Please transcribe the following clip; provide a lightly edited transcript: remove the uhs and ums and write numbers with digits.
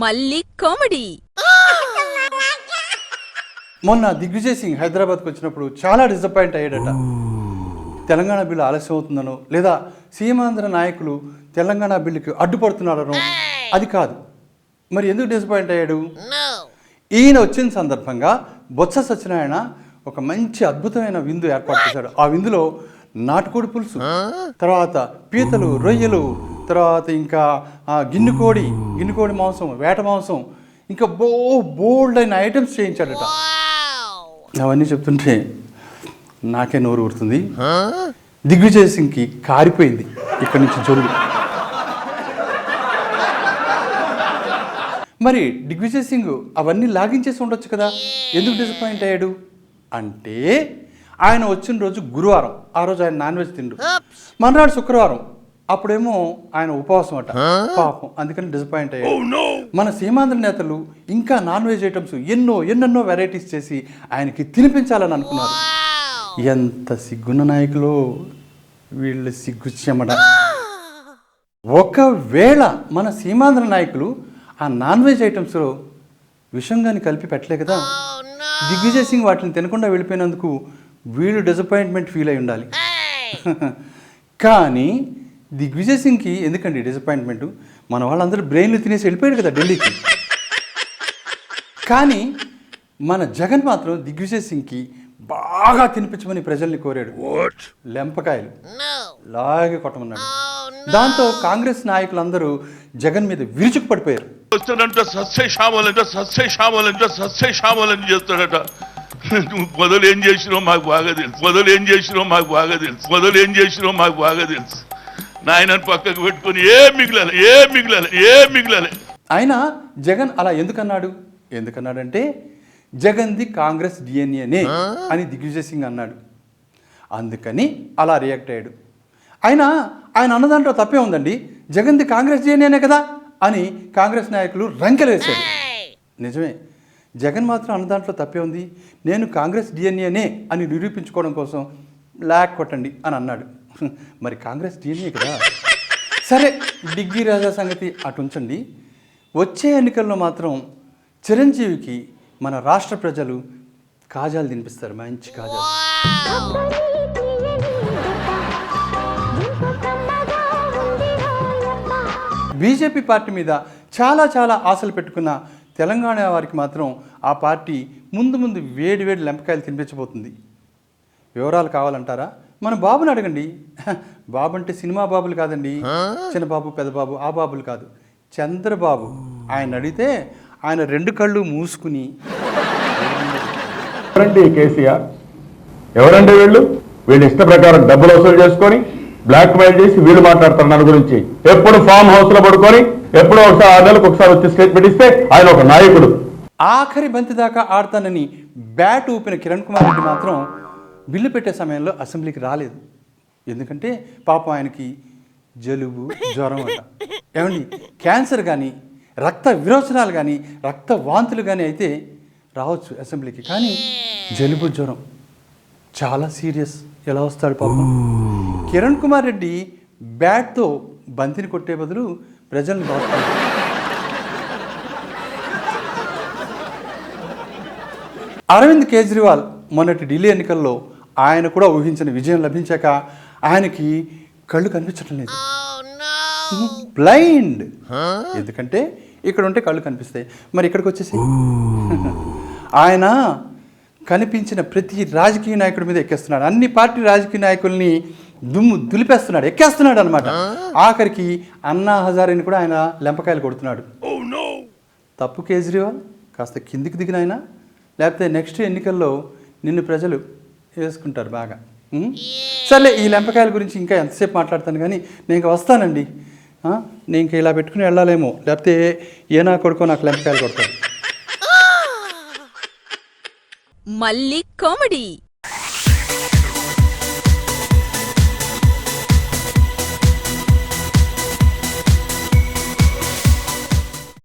మళ్ళీ కామెడీ. మొన్న దిగ్విజయ్ సింగ్ హైదరాబాద్కి వచ్చినప్పుడు చాలా డిసప్పాయింట్ అయ్యాడట. తెలంగాణ బిల్లు ఆలస్యం అవుతుందనో లేదా సీమాంధ్ర నాయకులు తెలంగాణ బిల్లుకి అడ్డుపడుతున్నారనో. అది కాదు. మరి ఎందుకు డిసప్పాయింట్ అయ్యాడు? ఈయన వచ్చిన సందర్భంగా బొత్స సత్యనారాయణ ఒక మంచి అద్భుతమైన విందు ఏర్పాటు చేశాడు. ఆ విందులో నాటుకోడి పులుసు, తర్వాత పీతలు, రొయ్యలు, తర్వాత ఇంకా గిన్నెకోడి మాంసం, వేట మాంసం, ఇంకా బోల్డ్ అయిన ఐటమ్స్ చేయించాడట. అవన్నీ చెప్తుంటే నాకే నోరు ఊరుతుంది. దిగ్విజయ్ సింగ్కి కారిపోయింది ఇక్కడి నుంచి జొల్లు. మరి దిగ్విజయ్ సింగ్ అవన్నీ లాగించేసి ఉండొచ్చు కదా, ఎందుకు డిసప్పాయింట్ అయ్యాడు అంటే ఆయన వచ్చిన రోజు గురువారం, ఆ రోజు ఆయన నాన్ వెజ్ తిండు. మర్నాడు శుక్రవారం, అప్పుడేమో ఆయన ఉపవాసం అట పాపం, అందుకని డిసప్పాయింట్ అయ్యాడు. మన సీమాంధ్ర నేతలు ఇంకా నాన్ వెజ్ ఐటమ్స్ ఎన్నెన్నో వెరైటీస్ చేసి ఆయనకి తినిపించాలని అనుకున్నారు. ఎంత సిగ్గున్న నాయకులు వీళ్ళు, సిగ్గు చెమట. ఒకవేళ మన సీమాంధ్ర నాయకులు ఆ నాన్ వెజ్ ఐటమ్స్లో విషం కానీ కలిపి పెట్టలే కదా, దిగ్విజయ్ సింగ్ వాటిని తినకుండా వెళ్ళిపోయినందుకు వీళ్ళు డిసప్పాయింట్మెంట్ ఫీల్ అయి ఉండాలి. కానీ దిగ్విజయ్ సింగ్కి ఎందుకండి డిసప్పాయింట్మెంటు? మన వాళ్ళందరూ బ్రెయిన్లు తినేసి వెళ్ళిపోయాడు కదా ఢిల్లీకి. కానీ మన జగన్ మాత్రం దిగ్విజయ్ సింగ్కి బాగా తినిపించమని ప్రజల్ని కోరాడు. లెంపకాయలు లాగే కొట్టమన్నాడు. దాంతో కాంగ్రెస్ నాయకులందరూ జగన్ మీద విరుచుకు పడిపోయారు. చేస్తాడట. మొదలు ఏం చేసినో మాకు బాగా తెలుసు. నాయనని పక్కకు పెట్టుకుని ఏం మిగిలాలి. అయినా జగన్ అలా ఎందుకన్నాడంటే జగన్ది కాంగ్రెస్ డిఎన్ఏనే అని దిగ్విజయ్ సింగ్ అన్నాడు. అందుకని అలా రియాక్ట్ అయ్యాడు. ఆయన అన్నదాంట్లో తప్పే ఉందండి, జగన్ది కాంగ్రెస్ డిఎన్ఏనే కదా అని కాంగ్రెస్ నాయకులు రంకెలేశారు. నిజమే, జగన్ మాత్రం అన్నదాంట్లో తప్పే ఉంది, నేను కాంగ్రెస్ డిఎన్ఏనే అని నిరూపించుకోవడం కోసం లాక్ కొట్టండి అని అన్నాడు. మరి కాంగ్రెస్ డిఎన్ఏ కదా. సరే, డిగ్గీ రాజా సంగతి అటు ఉంచండి. వచ్చే ఎన్నికల్లో మాత్రం చిరంజీవికి మన రాష్ట్ర ప్రజలు కాజాలు తినిపిస్తారు, మంచి కాజాలు. బీజేపీ పార్టీ మీద చాలా ఆశలు పెట్టుకున్న తెలంగాణ వారికి మాత్రం ఆ పార్టీ ముందు వేడి లెంపకాయలు తినిపించబోతుంది. వివరాలు కావాలంటారా? మన బాబుని అడగండి. బాబు అంటే సినిమా బాబులు కాదండి, చిన్నబాబు పెద్దబాబు ఆ బాబులు కాదు, చంద్రబాబు. ఆయన అడిగితే ఆయన 2 కళ్ళు మూసుకుని, కేసీఆర్ ఎవరండి వీళ్ళు ఇష్ట ప్రకారం డబ్బులు వసూలు చేసుకొని బ్లాక్ మెయిల్ చేసి వీళ్ళు మాట్లాడతారు నన్ను గురించి. ఎప్పుడు ఫామ్ హౌస్ లో పడుకొని ఎప్పుడో ఒకసారి 6 నెలలకు ఒకసారి వచ్చి స్టేట్మెంట్ ఇస్తే ఆయన ఒక నాయకుడు. ఆఖరి బంతి దాకా ఆడతానని బ్యాట్ ఊపిన కిరణ్ కుమార్ రెడ్డి మాత్రం బిల్లు పెట్టే సమయంలో అసెంబ్లీకి రాలేదు. ఎందుకంటే పాపం ఆయనకి జలుబు, జ్వరం అట. ఏమండి, క్యాన్సర్ కానీ, రక్త విరోచనాలు కానీ, రక్త వాంతులు కానీ అయితే రావచ్చు అసెంబ్లీకి, కానీ జలుబు, జ్వరం చాలా సీరియస్. ఎలా వస్తాడు పాపం? కిరణ్ కుమార్ రెడ్డి బ్యాట్తో బంతిని కొట్టే బదులు ప్రజల్ని బాగుతాడు. అరవింద్ కేజ్రీవాల్ మొన్నటి ఢిల్లీ ఎన్నికల్లో ఆయన కూడా ఊహించిన విజయం లభించాక ఆయనకి కళ్ళు కనిపించడం లేదు, బ్లైండ్. ఎందుకంటే ఇక్కడ ఉంటే కళ్ళు కనిపిస్తాయి, మరి ఇక్కడికి వచ్చేసి ఆయన కనిపించిన ప్రతి రాజకీయ నాయకుడి మీద ఎక్కేస్తున్నాడు. అన్ని పార్టీ రాజకీయ నాయకుల్ని దులిపేస్తున్నాడు, ఎక్కేస్తున్నాడు అనమాట. ఆఖరికి అన్నా హజారేని కూడా ఆయన లెంపకాయలు కొడుతున్నాడు. తప్పు కేజ్రీవాల్, కాస్త కిందికి దిగిన ఆయన, లేకపోతే నెక్స్ట్ ఎన్నికల్లో నిన్ను ప్రజలు వేసుకుంటారు బాగా. సర్లే, ఈ లెంపకాయల గురించి ఇంకా ఎంతసేపు మాట్లాడతాను, కానీ నేను ఇంకా వస్తానండి. నేను ఇంకా ఇలా పెట్టుకుని వెళ్ళాలేమో, లేకపోతే ఏ నా కొడుకో నాకు లెంపకాయలు కొడతాడు. మళ్ళీ కామెడీ.